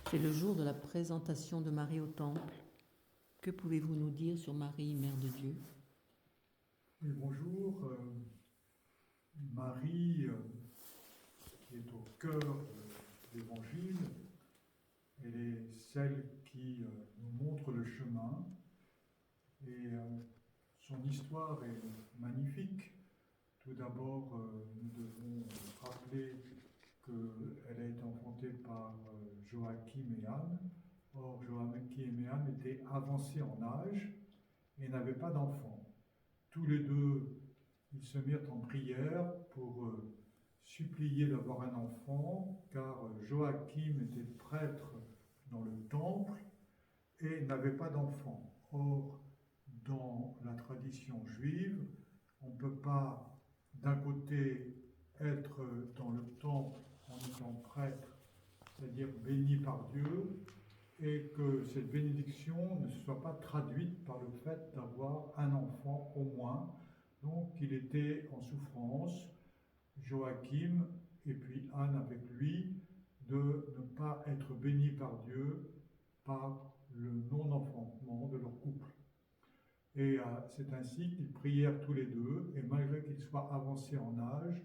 C'est le jour de la présentation de Marie au Temple. Que pouvez-vous nous dire sur Marie, Mère de Dieu? Oui, bonjour. Marie, qui est au cœur de l'Évangile, elle est celle qui nous montre le chemin. Et son histoire est magnifique. Tout d'abord, nous devons rappeler qu'elle a été enfantée par Joachim et Anne. Or, Joachim et Anne étaient avancés en âge et n'avaient pas d'enfants. Tous les deux, ils se mirent en prière pour supplier d'avoir un enfant, car Joachim était prêtre dans le temple et n'avait pas d'enfant. Or, dans la tradition juive, on ne peut pas d'un côté être dans le temple en étant prêtre, c'est-à-dire béni par Dieu, et que cette bénédiction ne soit pas traduite par le fait d'avoir un enfant au moins. Donc il était en souffrance, Joachim et puis Anne avec lui, de ne pas être bénis par Dieu par le non-enfantement de leur couple. Et c'est ainsi qu'ils prièrent tous les deux, et malgré qu'ils soient avancés en âge,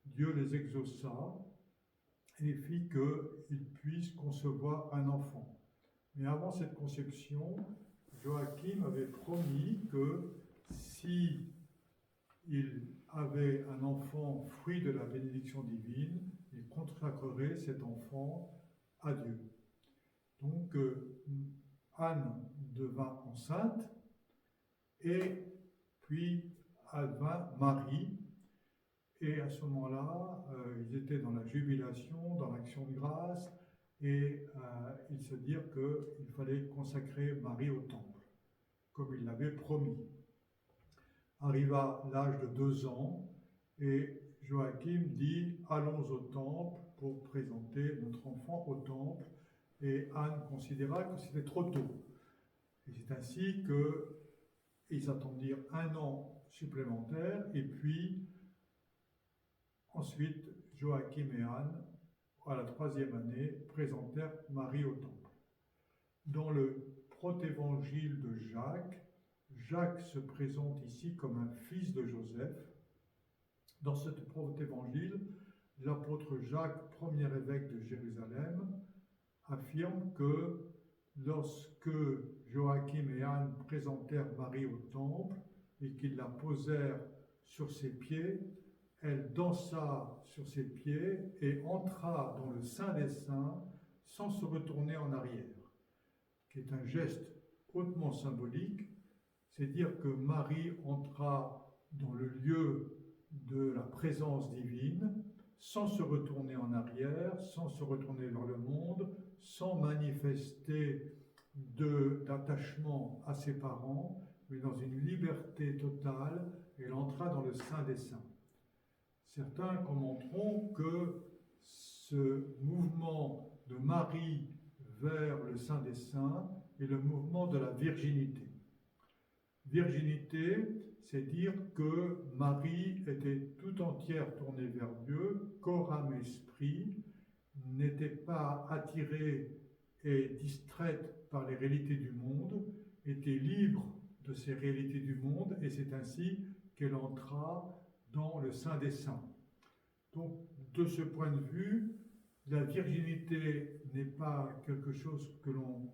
Dieu les exauça et fit qu'ils puissent concevoir un enfant. Mais avant cette conception, Joachim avait promis que si il avait un enfant fruit de la bénédiction divine, il consacrerait cet enfant à Dieu. Donc Anne devint enceinte et puis advint Marie. Et à ce moment-là, ils étaient dans la jubilation, dans l'action de grâce, et ils se dirent qu'il fallait consacrer Marie au temple, comme il l'avait promis. Arriva l'âge de 2 ans, et Joachim dit « Allons au temple pour présenter notre enfant au temple », et Anne considéra que c'était trop tôt. Et c'est ainsi qu'ils attendirent 1 an supplémentaire, et puis ensuite Joachim et Anne, à la 3e année, présentèrent Marie au temple. Dans le protévangile de Jacques, Jacques se présente ici comme un fils de Joseph. Dans ce protévangile, l'apôtre Jacques, premier évêque de Jérusalem, affirme que lorsque Joachim et Anne présentèrent Marie au temple et qu'ils la posèrent sur ses pieds, elle dansa sur ses pieds et entra dans le Saint des Saints sans se retourner en arrière, qui est un geste hautement symbolique. C'est dire que Marie entra dans le lieu de la présence divine sans se retourner en arrière, sans se retourner vers le monde, sans manifester d'attachement à ses parents, mais dans une liberté totale, elle entra dans le Saint des Saints. Certains commenteront que ce mouvement de Marie vers le Saint des Saints est le mouvement de la virginité. Virginité, c'est dire que Marie était tout entière tournée vers Dieu, corps, âme, esprit, n'était pas attirée et distraite par les réalités du monde, était libre de ces réalités du monde, et c'est ainsi qu'elle entra dans le Saint des Saints. Donc, de ce point de vue, la virginité n'est pas quelque chose que l'on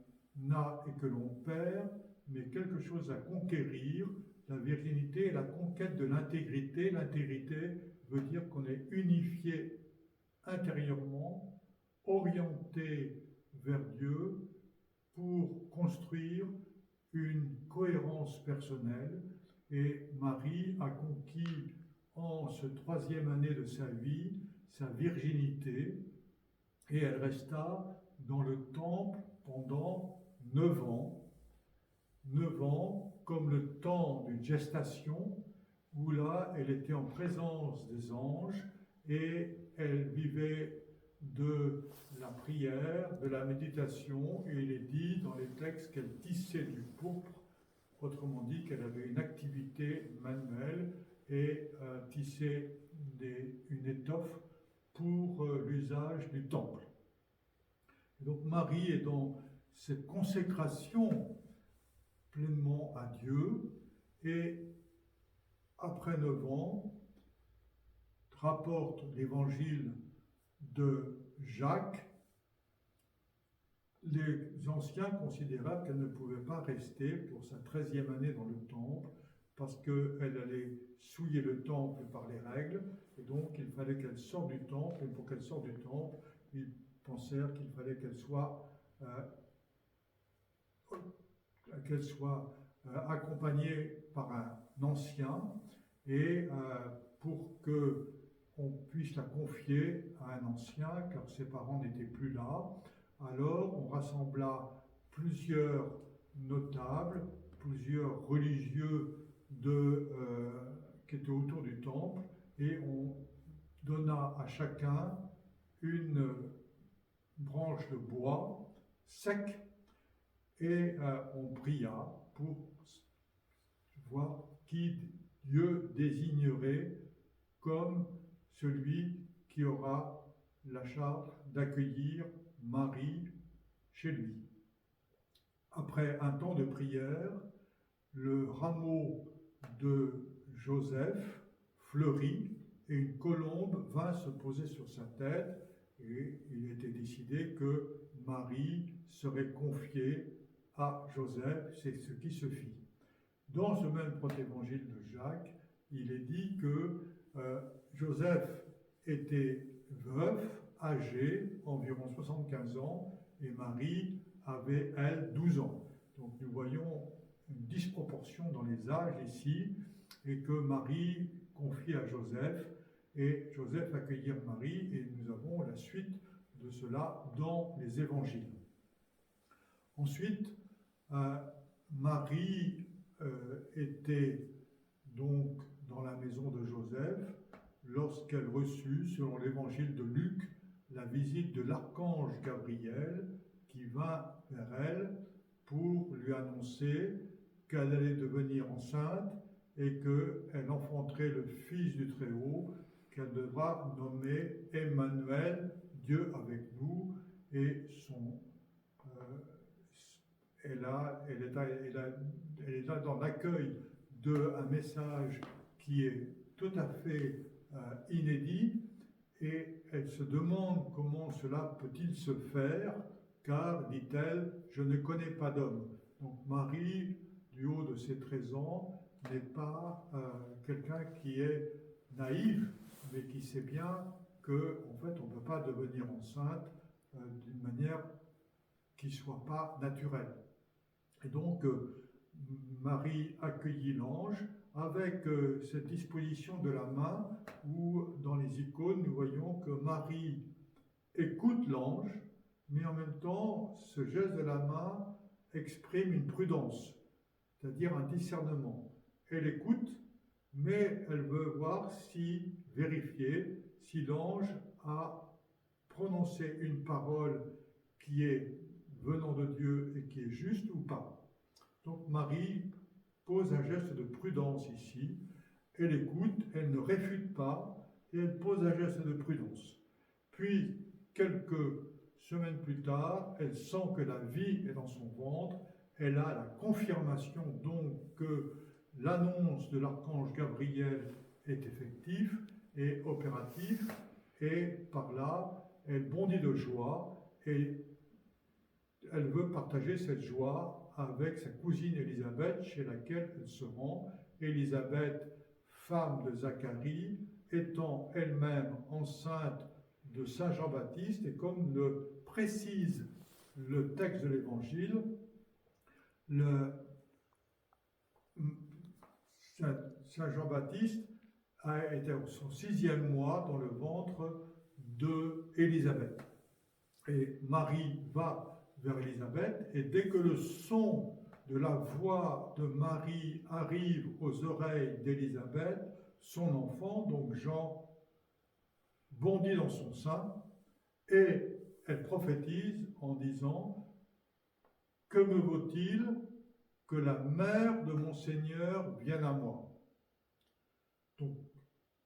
a et que l'on perd, mais quelque chose à conquérir. La virginité est la conquête de l'intégrité. L'intégrité veut dire qu'on est unifié intérieurement, orienté vers Dieu pour construire une cohérence personnelle. Et Marie a conquis en ce 3e année de sa vie sa virginité, et elle resta dans le temple pendant 9 ans. 9 ans comme le temps d'une gestation, où là elle était en présence des anges et elle vivait de la prière, de la méditation, et il est dit dans les textes qu'elle tissait du pourpre, autrement dit qu'elle avait une activité manuelle et tissait une étoffe pour l'usage du temple. Et donc Marie est dans cette consécration pleinement à Dieu, et après 9 ans, rapporte l'évangile de Jacques, les anciens considéraient qu'elle ne pouvait pas rester pour sa 13e année dans le temple, parce qu'elle allait souiller le temple par les règles, et donc il fallait qu'elle sorte du temple, et pour qu'elle sorte du temple, ils pensèrent qu'il fallait qu'elle soit accompagnée par un ancien, et pour que on puisse la confier à un ancien, car ses parents n'étaient plus là, alors on rassembla plusieurs notables, plusieurs religieux qui étaient autour du temple, et on donna à chacun une branche de bois sec, et on pria pour voir qui Dieu désignerait comme celui qui aura la charge d'accueillir Marie chez lui. Après un temps de prière, le rameau de Joseph fleurit et une colombe vint se poser sur sa tête, et il était décidé que Marie serait confiée à Joseph. C'est ce qui se fit. Dans ce même protévangile de Jacques, il est dit que Joseph était veuf, âgé, environ 75 ans, et Marie avait, elle, 12 ans. Donc nous voyons une disproportion dans les âges ici, et que Marie confie à Joseph, et Joseph accueillir Marie, et nous avons la suite de cela dans les évangiles. Ensuite, Marie était donc dans la maison de Joseph lorsqu'elle reçut, selon l'évangile de Luc, la visite de l'archange Gabriel qui vint vers elle pour lui annoncer qu'elle allait devenir enceinte et qu'elle enfanterait le Fils du Très-Haut, qu'elle devra nommer Emmanuel, Dieu avec nous, et elle est là dans l'accueil d'un message qui est tout à fait inédit, et elle se demande comment cela peut-il se faire, car, dit-elle, je ne connais pas d'homme. Donc Marie, du haut de ses 13 ans, n'est pas quelqu'un qui est naïf, mais qui sait bien qu'en fait on ne peut pas devenir enceinte d'une manière qui ne soit pas naturelle. Et donc Marie accueillit l'ange avec cette disposition de la main où dans les icônes nous voyons que Marie écoute l'ange, mais en même temps ce geste de la main exprime une prudence, c'est-à-dire un discernement. Elle écoute, mais elle veut vérifier si l'ange a prononcé une parole qui est venant de Dieu et qui est juste ou pas. Donc Marie pose un geste de prudence ici, elle écoute, elle ne réfute pas, et elle pose un geste de prudence. Puis, quelques semaines plus tard, elle sent que la vie est dans son ventre, elle a la confirmation donc que l'annonce de l'archange Gabriel est effective et opérative, et par là, elle bondit de joie, et elle veut partager cette joie avec sa cousine Élisabeth, chez laquelle elle se rend. Élisabeth, femme de Zacharie, étant elle-même enceinte de Saint Jean-Baptiste, et comme le précise le texte de l'Évangile, Saint Jean-Baptiste était au son 6e mois dans le ventre d'Élisabeth. Et Marie va vers Élisabeth, et dès que le son de la voix de Marie arrive aux oreilles d'Élisabeth, son enfant, donc Jean, bondit dans son sein, et elle prophétise en disant « Que me vaut-il que la mère de mon Seigneur vienne à moi ?» Donc,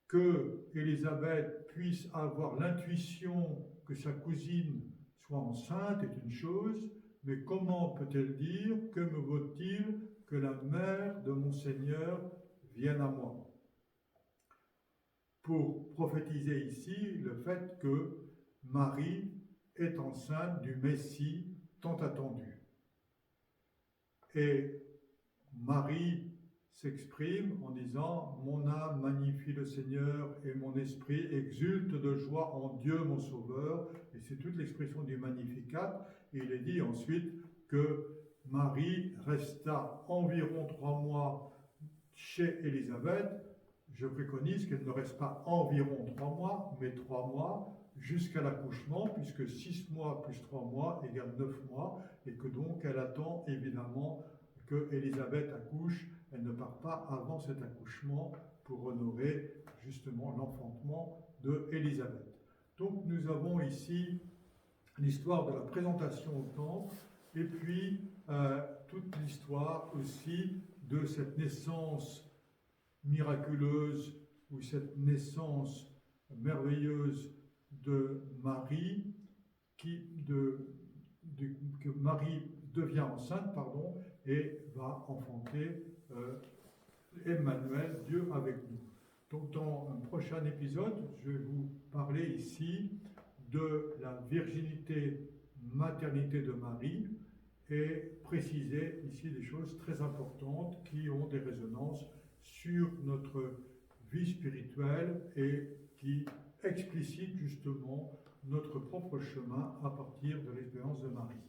que Élisabeth puisse avoir l'intuition que sa cousine soit enceinte est une chose, mais comment peut-elle dire « Que me vaut-il que la mère de mon Seigneur vienne à moi ?» Pour prophétiser ici le fait que Marie est enceinte du Messie tant attendu. Et Marie s'exprime en disant « Mon âme magnifie le Seigneur et mon esprit exulte de joie en Dieu mon Sauveur ». Et c'est toute l'expression du Magnificat. Et il est dit ensuite que Marie resta environ 3 mois chez Élisabeth. Je préconise qu'elle ne reste pas environ 3 mois, mais 3 mois jusqu'à l'accouchement, puisque 6 mois plus 3 mois égale 9 mois, et que donc elle attend évidemment que Élisabeth accouche. Elle ne part pas avant cet accouchement pour honorer justement l'enfantement de Élisabeth. Donc nous avons ici l'histoire de la présentation au temple, et puis toute l'histoire aussi de cette naissance miraculeuse ou cette naissance merveilleuse de Marie, que Marie devient enceinte, et va enfanter Emmanuel, Dieu avec nous. Donc dans un prochain épisode, je vais vous parler ici de la virginité, maternité de Marie, et préciser ici des choses très importantes qui ont des résonances sur notre vie spirituelle et qui explicitent justement notre propre chemin à partir de l'expérience de Marie.